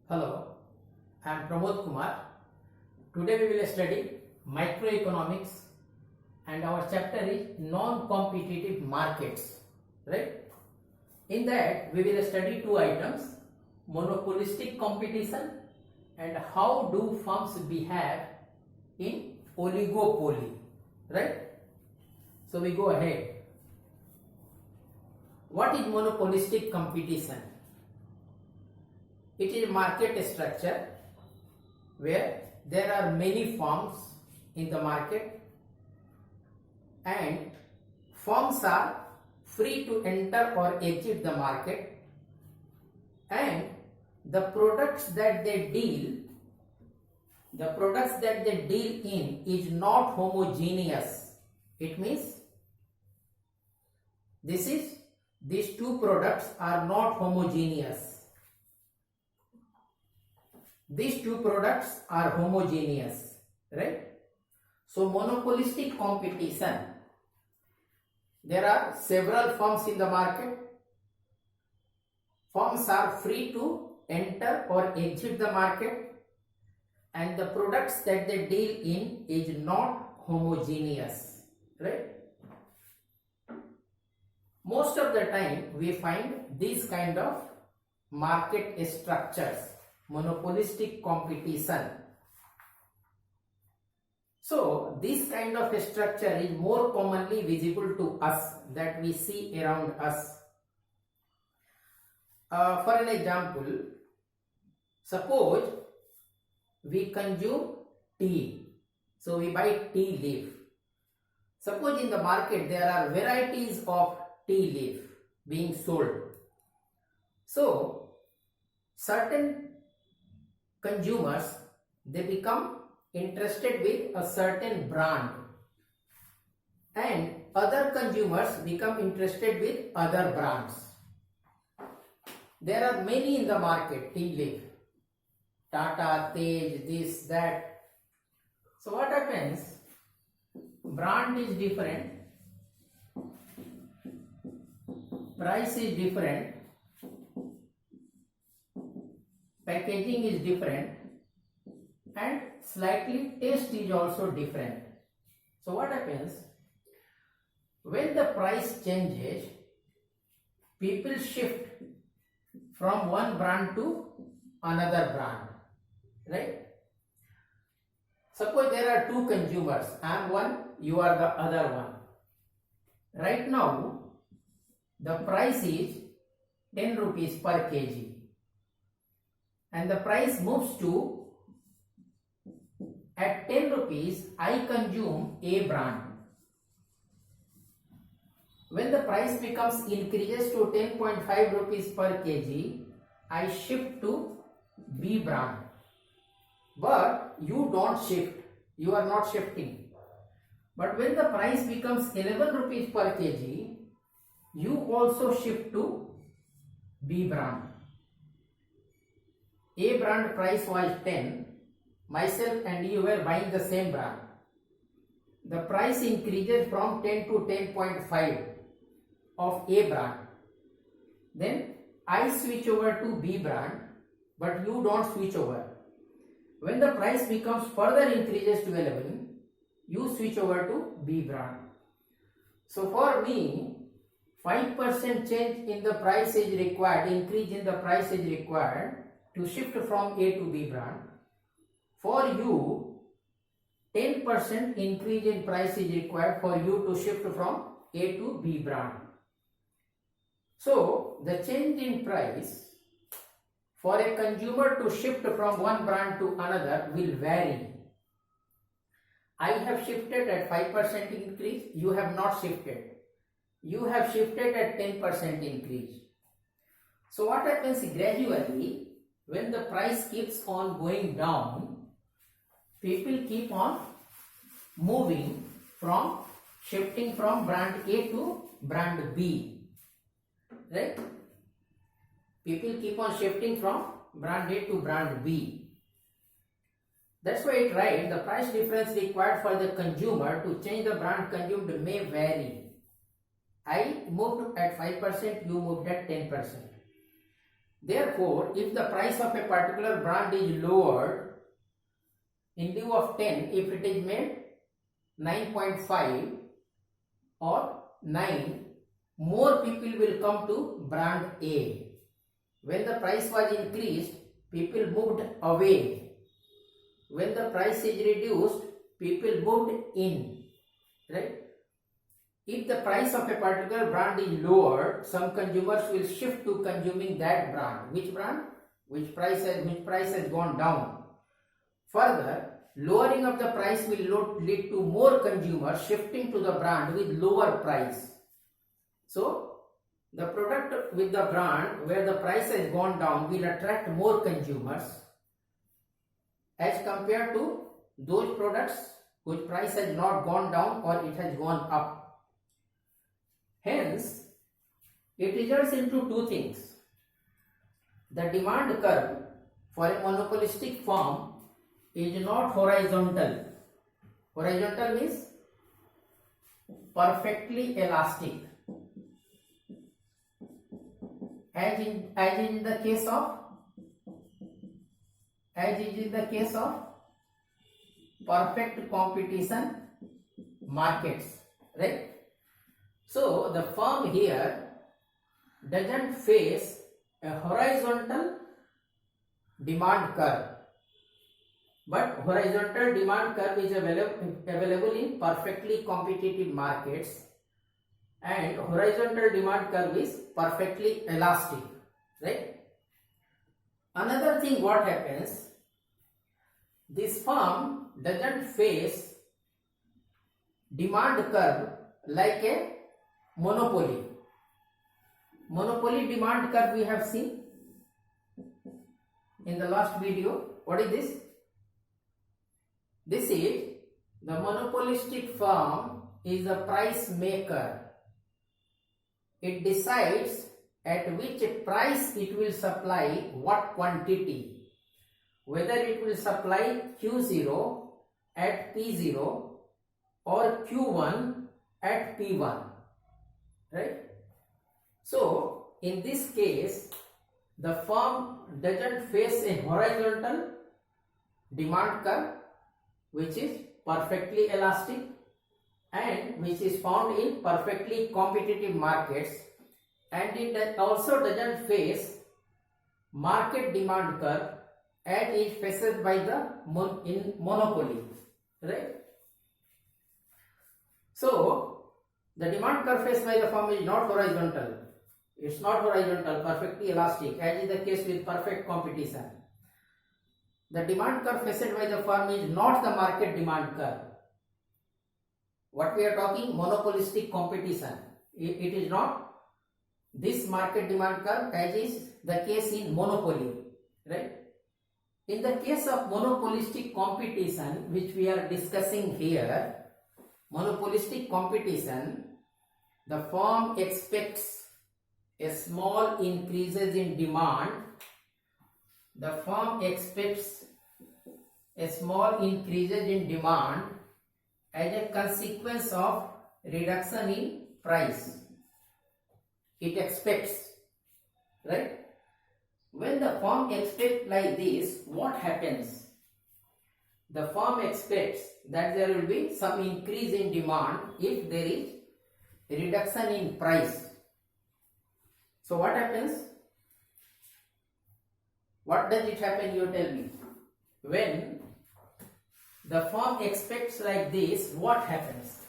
Hello, I am Pramod Kumar. Today we will study microeconomics and our chapter is non-competitive markets. Right? In that we will study two items, monopolistic competition and how do firms behave in oligopoly. Right? So we go ahead. What is monopolistic competition? It is a market structure where there are many firms in the market and firms are free to enter or exit the market, and the products that they deal in is not homogeneous. It means these two products are not homogeneous. These two products are homogeneous, right? So monopolistic competition, there are several firms in the market. Firms are free to enter or exit the market, and the products that they deal in is not homogeneous, right? Most of the time we find these kind of market structures, monopolistic competition. So this kind of structure is more commonly visible to us, that we see around us. For an example, suppose we consume tea, so we buy tea leaf. Suppose in the market there are varieties of tea leaf being sold. So certain consumers, they become interested with a certain brand, and other consumers become interested with other brands. There are many in the market, tea leaf, Tata, Tej, this, that. So what happens? Brand is different, price is different, packaging is different, and slightly taste is also different. So what happens? When the price changes, people shift from one brand to another brand, right? Suppose there are two consumers, I am one, you are the other one. Right now the price is 10 rupees per kg, and the price moves to, at 10 rupees I consume A brand. When the price increases to 10.5 rupees per kg, I shift to B brand. But you don't shift, you are not shifting. But when the price becomes 11 rupees per kg, you also shift to B brand. A brand price was 10, myself and you were buying the same brand. The price increases from 10 to 10.5 of A brand. Then I switch over to B brand, but you don't switch over. When the price becomes further increases to 11, you switch over to B brand. So for me, 5% change in the price is required, increase in the price is required to shift from A to B brand. For you, 10% increase in price is required for you to shift from A to B brand. So the change in price for a consumer to shift from one brand to another will vary. I have shifted at 5% increase, you have not shifted. You have shifted at 10% increase. So what happens gradually, when the price keeps on going down, people keep on moving from, shifting from brand A to brand B. Right? People keep on shifting from brand A to brand B. That's why it writes the price difference required for the consumer to change the brand consumed may vary. I moved at 5%, you moved at 10%. Therefore, if the price of a particular brand is lowered, in lieu of 10, if it is made 9.5 or 9, more people will come to brand A. When the price was increased, people moved away. When the price is reduced, people moved in. Right? If the price of a particular brand is lowered, some consumers will shift to consuming that brand. Which brand? Which price has gone down. Further, lowering of the price will lead to more consumers shifting to the brand with lower price. So, the product with the brand where the price has gone down will attract more consumers as compared to those products whose price has not gone down or it has gone up. Hence, it results into two things. The demand curve for a monopolistic firm is not horizontal. Horizontal means perfectly elastic. As is in the case of perfect competition markets, right? So the firm here doesn't face a horizontal demand curve, but horizontal demand curve is available in perfectly competitive markets, and horizontal demand curve is perfectly elastic, right? Another thing what happens, this firm doesn't face demand curve like a monopoly. Monopoly demand curve we have seen in the last video. What is this? This is the monopolistic firm is the price maker. It decides at which price it will supply what quantity. Whether it will supply Q0 at P0 or Q1 at P1. Right? So, in this case, the firm doesn't face a horizontal demand curve which is perfectly elastic and which is found in perfectly competitive markets, and it also doesn't face market demand curve as is faced by the monopoly, right? So, the demand curve faced by the firm is not horizontal. It's not horizontal, perfectly elastic, as is the case with perfect competition. The demand curve faced by the firm is not the market demand curve. What we are talking, monopolistic competition. It is not this market demand curve as is the case in monopoly, right? In the case of monopolistic competition, which we are discussing here, monopolistic competition, the firm expects a small increases in demand. The firm expects a small increases in demand as a consequence of reduction in price. It expects, right? When the firm expects like this, what happens? The firm expects that there will be some increase in demand if there is a reduction in price. So what happens? What does it happen, you tell me? When the firm expects like this, what happens?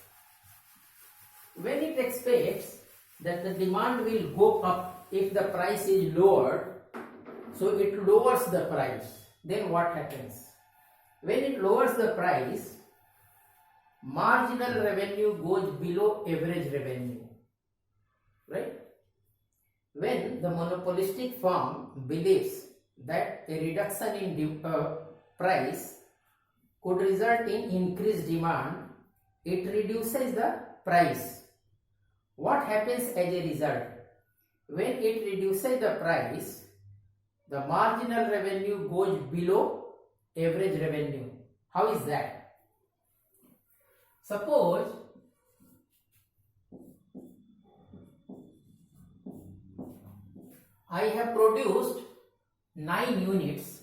When it expects that the demand will go up if the price is lowered, so it lowers the price, then what happens? When it lowers the price, marginal revenue goes below average revenue, right? When the monopolistic firm believes that a reduction in price could result in increased demand, it reduces the price. What happens as a result? When it reduces the price, the marginal revenue goes below average revenue. How is that? Suppose I have produced 9 units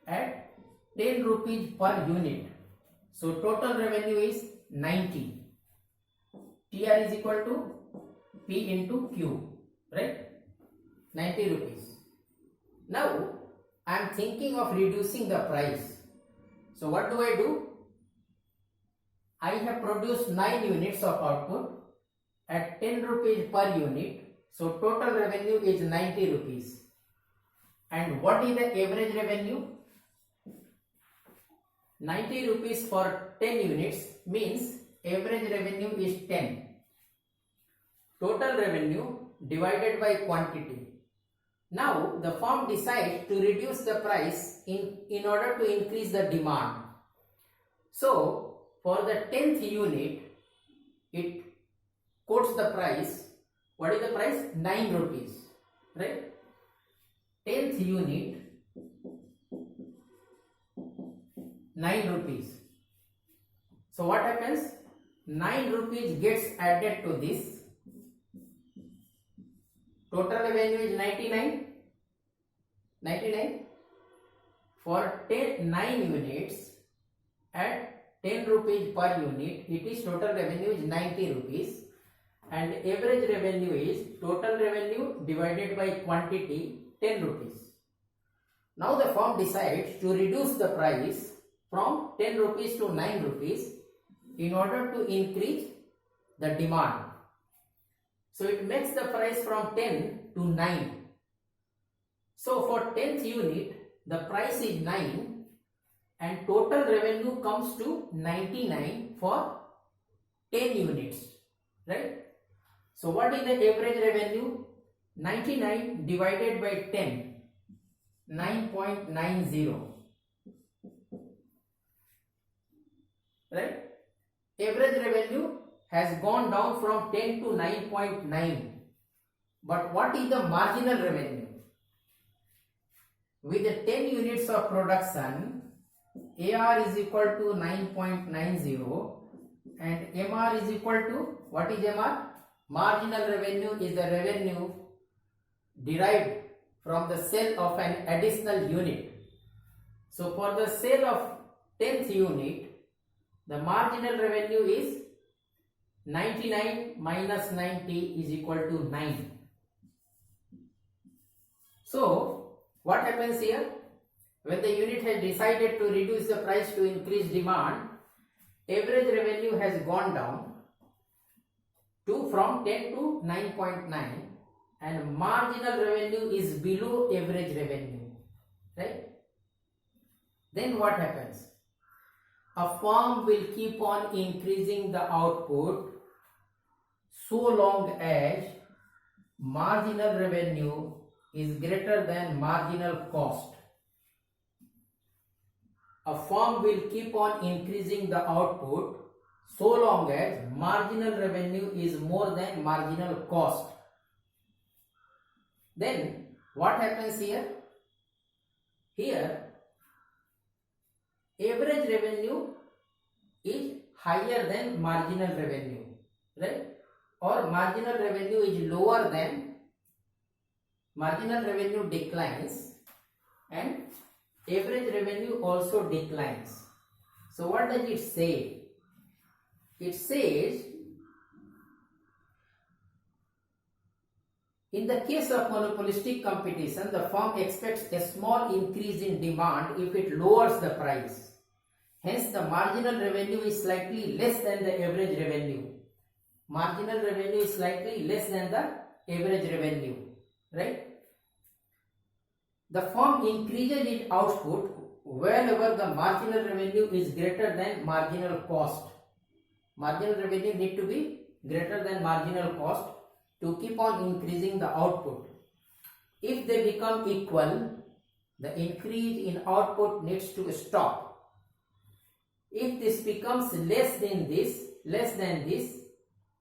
at 10 rupees per unit. So total revenue is 90. TR is equal to P into Q, right? 90 rupees. Now I am thinking of reducing the price. So what do? I have produced 9 units of output at 10 rupees per unit. So total revenue is 90 rupees. And what is the average revenue? 90 rupees for 10 units means average revenue is 10. Total revenue divided by quantity. Now the firm decides to reduce the price in order to increase the demand. So for the 10th unit, it quotes the price. What is the price? 9 rupees, right? 10th unit, 9 rupees. So what happens? 9 rupees gets added to this. Total revenue is 99. For 9 units at 10 rupees per unit, it is total revenue is 90 rupees. And average revenue is total revenue divided by quantity 10 rupees. Now the firm decides to reduce the price from 10 rupees to 9 rupees in order to increase the demand. So it makes the price from 10 to 9. So for 10th unit, the price is 9 and total revenue comes to 99 for 10 units, right? So what is the average revenue? 99 divided by 10, 9.90, right? Average revenue has gone down from 10 to 9.9. But what is the marginal revenue? With the 10 units of production, AR is equal to 9.90 and MR is equal to, what is MR? Marginal revenue is the revenue derived from the sale of an additional unit. So for the sale of 10th unit, the marginal revenue is 99 minus 90 is equal to 9. So what happens here? When the unit has decided to reduce the price to increase demand, average revenue has gone down from 10 to 9.9 and marginal revenue is below average revenue, right? Then what happens? A firm will keep on increasing the output so long as marginal revenue is greater than marginal cost. A firm will keep on increasing the output so long as marginal revenue is more than marginal cost. Then what happens here? Here average revenue is higher than marginal revenue, right? Or marginal revenue is lower than, marginal revenue declines and average revenue also declines. So what does it say? It says, in the case of monopolistic competition, the firm expects a small increase in demand if it lowers the price. Hence, the marginal revenue is slightly less than the average revenue. Marginal revenue is slightly less than the average revenue, right? The firm increases its output wherever the marginal revenue is greater than marginal cost. Marginal revenue need to be greater than marginal cost to keep on increasing the output. If they become equal, the increase in output needs to stop. If this becomes less than this,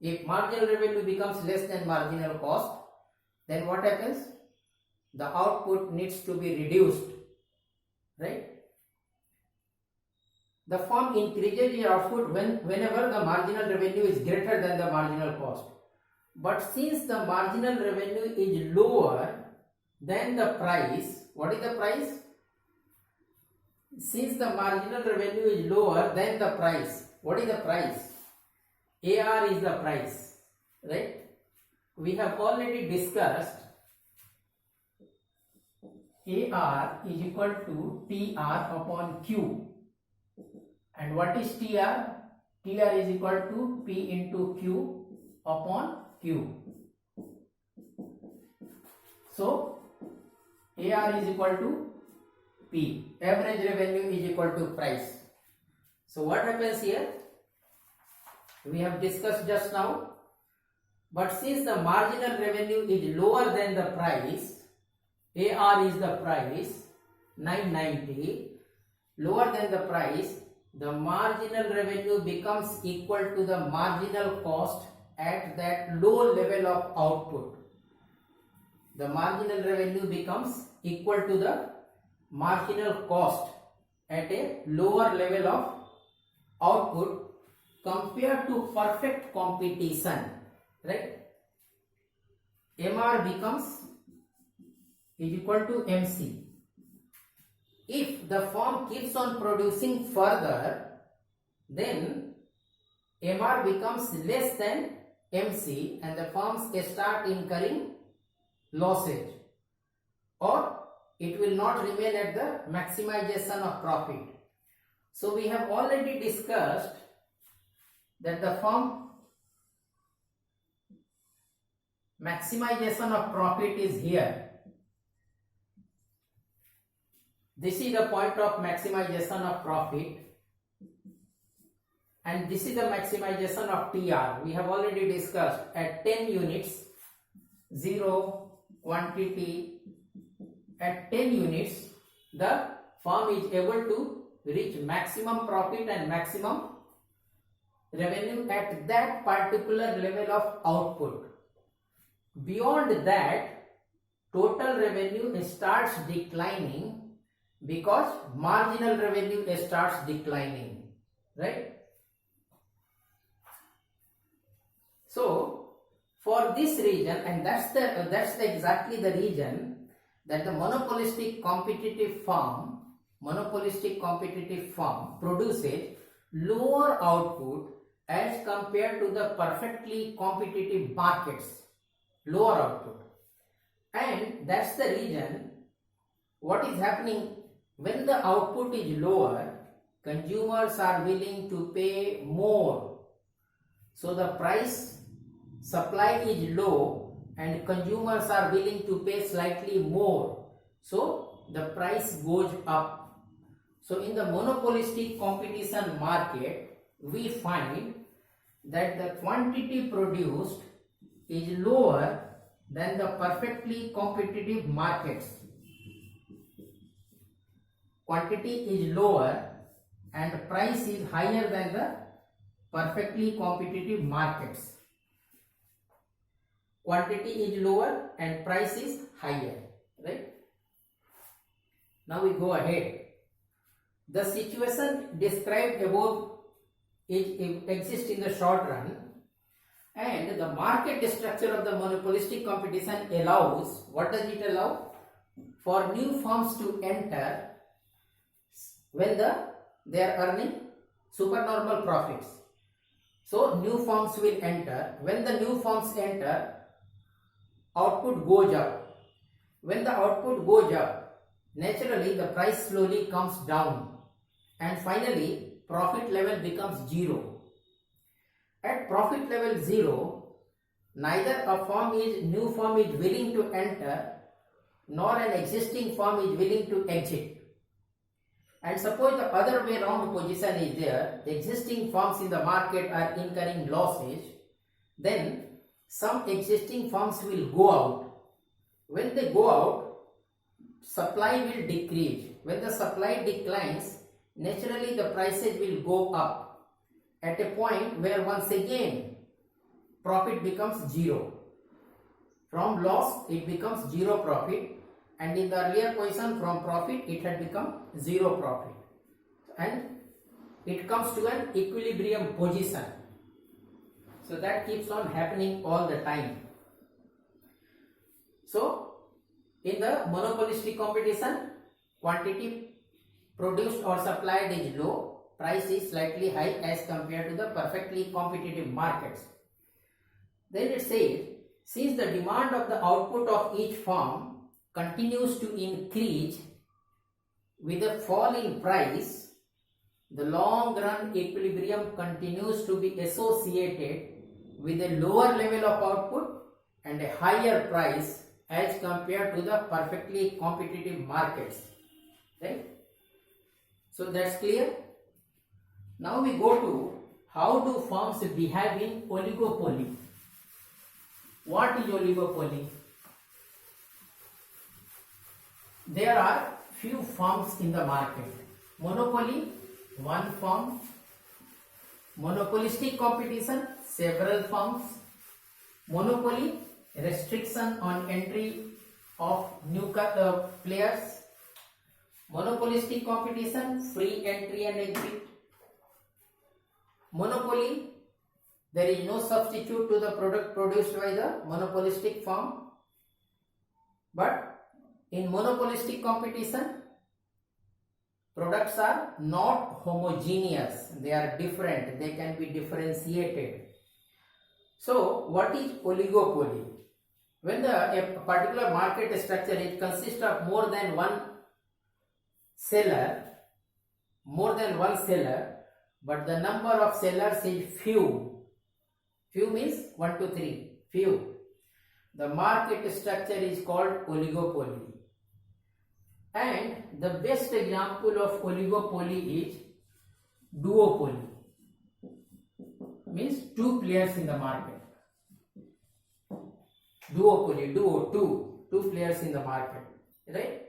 if marginal revenue becomes less than marginal cost, then what happens? The output needs to be reduced, right? The firm increases its output whenever the marginal revenue is greater than the marginal cost. But since the marginal revenue is lower then the price, what is the price? Since the marginal revenue is lower than the price, what is the price? AR is the price, right? We have already discussed AR is equal to TR upon Q. And what is TR? TR is equal to P into Q upon Q. So, AR is equal to P. Average revenue is equal to price. So, what happens here? We have discussed just now. But since the marginal revenue is lower than the price, AR is the price, 990, lower than the price, the marginal revenue becomes equal to the marginal cost at that low level of output. The marginal revenue becomes equal to the marginal cost at a lower level of output compared to perfect competition, right? MR becomes is equal to MC. If the firm keeps on producing further, then MR becomes less than MC and the firms start incurring losses, or it will not remain at the maximization of profit. So we have already discussed that the firm maximization of profit is here. This is the point of maximization of profit, and this is the maximization of TR. We have already discussed at 10 units, 0 quantity, at 10 units, the firm is able to reach maximum profit and maximum revenue at that particular level of output. Beyond that, total revenue starts declining because marginal revenue starts declining, right? So for this reason, and that's exactly the reason that the monopolistic competitive firm produces lower output as compared to the perfectly competitive markets, lower output. And that's the reason what is happening when the output is lower, consumers are willing to pay more. So the price supply is low and consumers are willing to pay slightly more. So the price goes up. So in the monopolistic competition market, we find that the quantity produced is lower than the perfectly competitive markets. Quantity is lower and price is higher than the perfectly competitive markets. Quantity is lower and price is higher, right? Now we go ahead. The situation described above exists in the short run, and the market structure of the monopolistic competition allows, what does it allow? For new firms to enter when they are earning supernormal profits. So new firms will enter. When the new firms enter, output goes up. When the output goes up, naturally the price slowly comes down, and finally profit level becomes zero. At profit level 0, neither a new firm is willing to enter, nor an existing firm is willing to exit. And suppose the other way around position is there, the existing firms in the market are incurring losses, then some existing firms will go out. When they go out, supply will decrease. When the supply declines, naturally the prices will go up at a point where once again profit becomes zero. From loss it becomes zero profit, and in the earlier position from profit it had become zero profit, and it comes to an equilibrium position. So that keeps on happening all the time. So In the monopolistic competition, quantity produced or supplied is low, price is slightly high as compared to the perfectly competitive markets. Then it says, since the demand of the output of each firm continues to increase with a fall in price, the long run equilibrium continues to be associated with a lower level of output and a higher price as compared to the perfectly competitive markets. Right? So that's clear. Now we go to how do firms behave in oligopoly. What is oligopoly? There are few firms in the market. Monopoly, one firm. Monopolistic competition, several firms. Monopoly, restriction on entry of new players. Monopolistic competition, free entry and exit. Monopoly, there is no substitute to the product produced by the monopolistic firm. But in monopolistic competition, products are not homogeneous. They are different. They can be differentiated. So, what is oligopoly? When a particular market structure it consists of more than one seller, but the number of sellers is few. Few means 1 to 3. Few. The market structure is called oligopoly. And the best example of oligopoly is duopoly. Means two players in the market. Duopoly, two players in the market, right?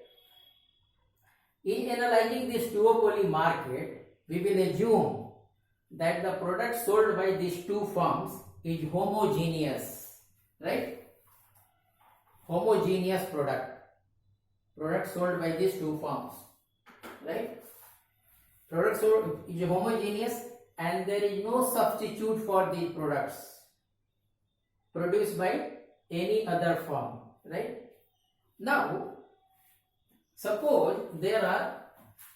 In analyzing this duopoly market, we will assume that the product sold by these two firms is homogeneous, right? Homogeneous product sold by these two firms, right? Product sold is homogeneous and there is no substitute for these products produced by any other firm, right? Now, suppose there are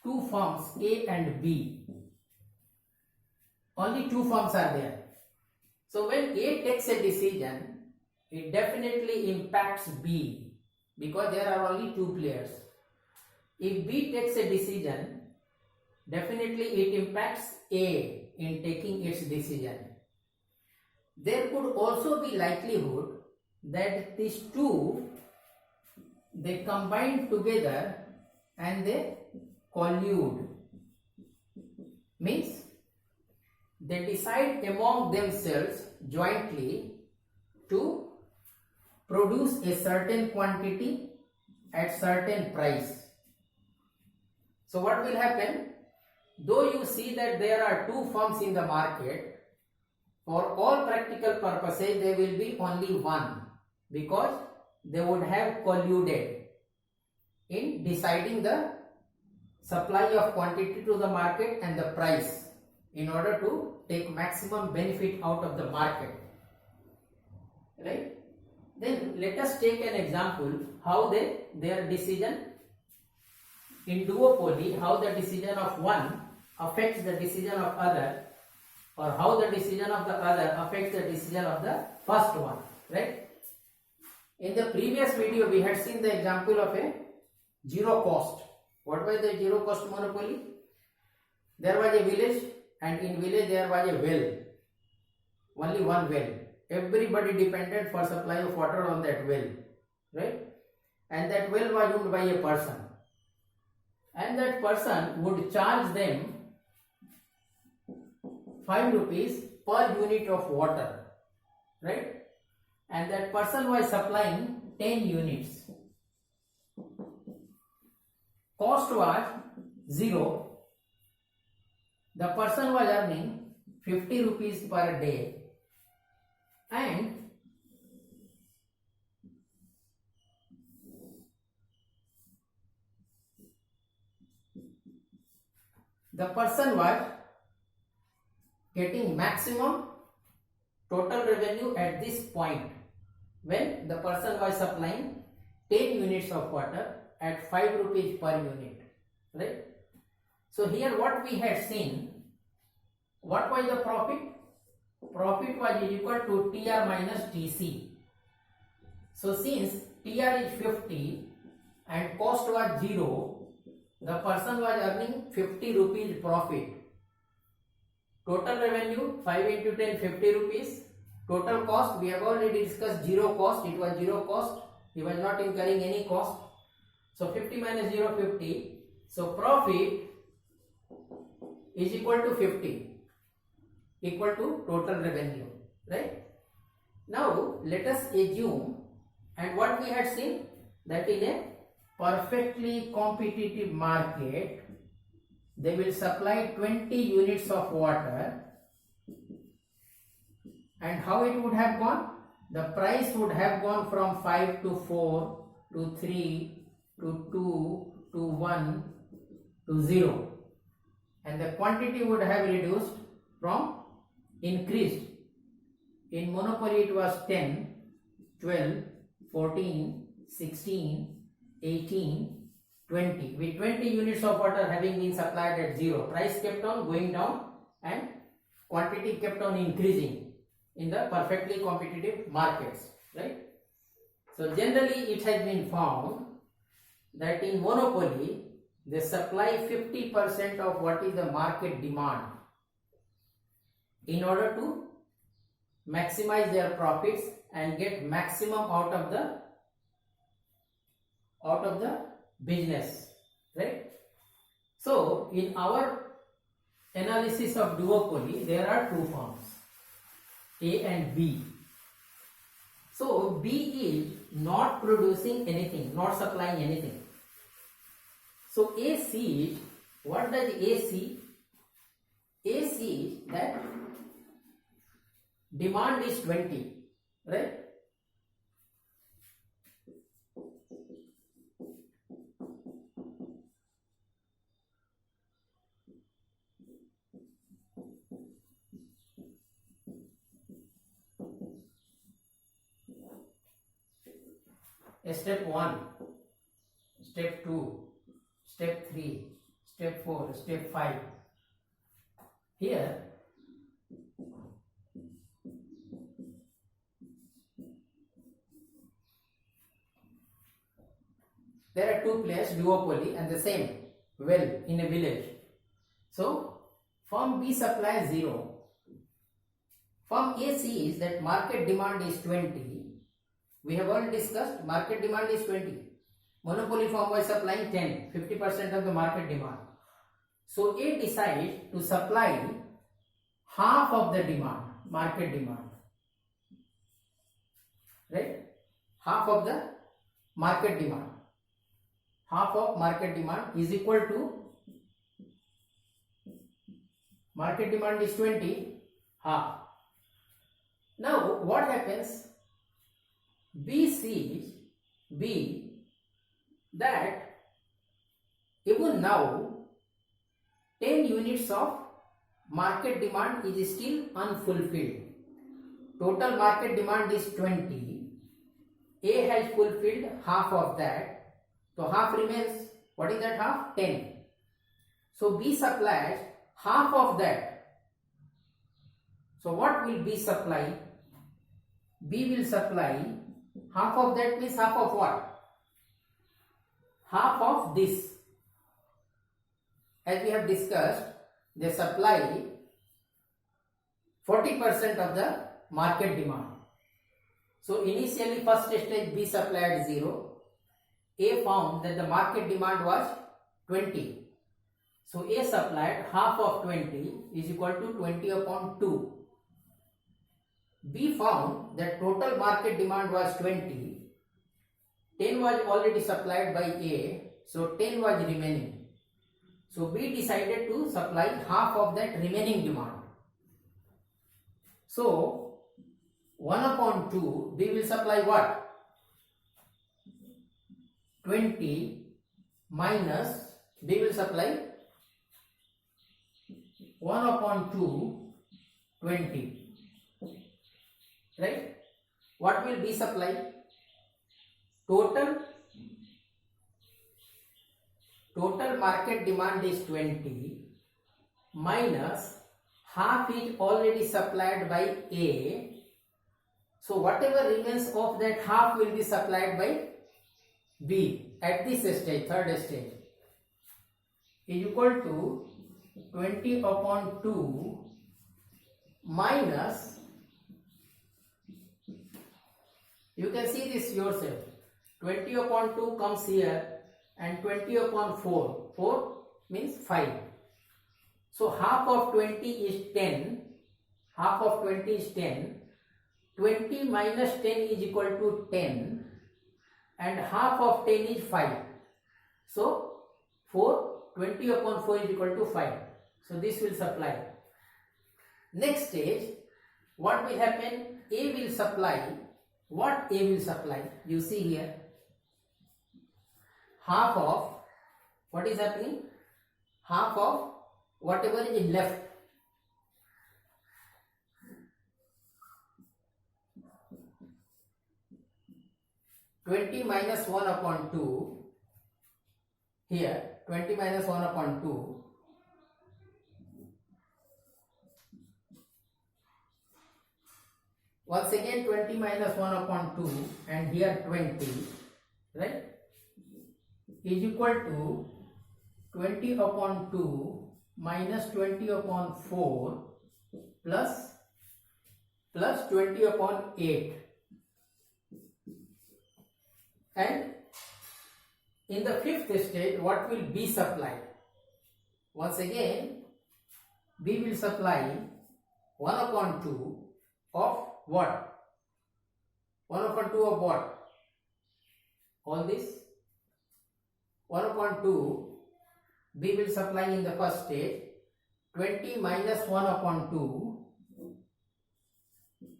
two firms A and B. Only two firms are there. So when A takes a decision, it definitely impacts B because there are only two players. If B takes a decision, definitely it impacts A in taking its decision. There could also be likelihood that these two they combine together and they collude. Means they decide among themselves jointly to produce a certain quantity at certain price. So what will happen? Though you see that there are two firms in the market, for all practical purposes there will be only one because they would have colluded in deciding the supply of quantity to the market and the price in order to take maximum benefit out of the market, right? Then let us take an example how their decision in duopoly, how the decision of one affects the decision of other, or how the decision of the other affects the decision of the first one, right? In the previous video we had seen the example of a zero cost. What was the zero cost monopoly? There was a village and in village there was a well, only one well. Everybody depended for supply of water on that well, right? And that well was owned by a person. And that person would charge them 5 rupees per unit of water, right? And that person was supplying 10 units. Cost was 0. The person was earning 50 rupees per day and the person was getting maximum total revenue at this point when the person was supplying 10 units of water at 5 rupees per unit, right? So here what we had seen, what was the profit? Profit was equal to TR minus TC. So since TR is 50 and cost was 0, the person was earning 50 rupees profit. Total revenue 5 into 10, 50 rupees. Total cost, we have already discussed, 0 cost, it was 0 cost, he was not incurring any cost. So 50 minus 0, 50. So profit is equal to 50, equal to total revenue, right? Now let us assume, and what we had seen, that in a perfectly competitive market, they will supply 20 units of water, and how it would have gone? The price would have gone from 5 to 4 to 3 to 2 to 1 to 0, and the quantity would have reduced from increased. In monopoly it was 10, 12, 14, 16, 18, 20. With 20 units of water having been supplied at 0, price kept on going down and quantity kept on increasing in the perfectly competitive markets, right? So generally it has been found that in monopoly they supply 50% of what is the market demand in order to maximize their profits and get maximum out of the business, right? So in our analysis of duopoly, there are two firms, A and B. So B is not producing anything, not supplying anything. So A sees, what does A see? A sees that demand is 20, right? Step 1, step 2, step 3, step 4, step 5. Here there are two players, duopoly, and the same well in a village. So firm B supplies 0. Firm A sees that market demand is 20. We have already discussed market demand is 20. Monopoly firm was supplying 10, 50% of the market demand. So A decides to supply half of the demand, market demand, right? Half of the market demand. Half of market demand is equal to, market demand is 20, half. Now what happens? B sees that even now 10 units of market demand is still unfulfilled. Total market demand is 20. A has fulfilled half of that. So half remains. What is that half? 10. So B supplies half of that. So what will B supply? B will supply half of that, means half of what? Half of this. As we have discussed, they supply 40% of the market demand. So initially first stage B supplied 0. A found that the market demand was 20. So A supplied half of 20 is equal to 20 upon 2. B found that total market demand was 20. 10 was already supplied by A, so 10 was remaining. So B decided to supply half of that remaining demand. So 1 upon 2, B will supply what? 20 minus, B will supply 1 upon 2, 20. Right? What will B supply? Total total market demand is 20 minus half is already supplied by A. So whatever remains of that half will be supplied by B at this stage, third stage, is equal to 20 upon 2 minus, you can see this yourself, 20 upon 2 comes here and 20 upon 4, 4 means 5. So half of 20 is 10, half of 20 is 10, 20 minus 10 is equal to 10 and half of 10 is 5. So 20 upon 4 is equal to 5. So this will supply. Next stage, what will happen? A will supply. What A will supply? You see here, half of, what is happening? Half of whatever is left. (20 minus 1 upon 2). Here 20 minus 1 upon 2. Once again 20 minus 1 upon 2 and here 20, right, is equal to 20 upon 2 minus 20 upon 4 plus 20 upon 8. And in the fifth stage, what will B supply? Once again, B will supply 1 upon 2 of what? 1 upon 2 of what? All this. 1 upon 2, B will supply in the first stage 20 minus 1 upon 2.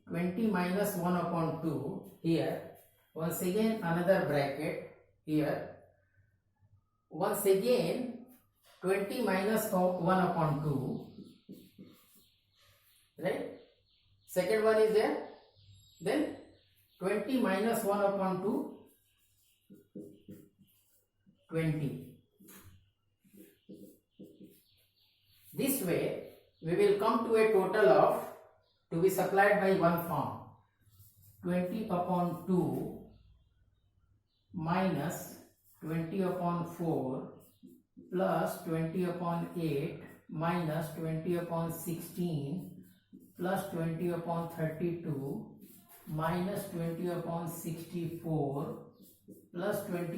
20 minus 1 upon 2 here. Once again another bracket here. Once again 20 minus 1 upon 2, right? Second one is there. Then 20 minus 1 upon 2, 20. This way we will come to a total of, to be supplied by one form, 20 upon 2 minus 20 upon 4 plus 20 upon 8 minus 20 upon 16 plus 20 upon 32 minus 20 upon 64 plus 20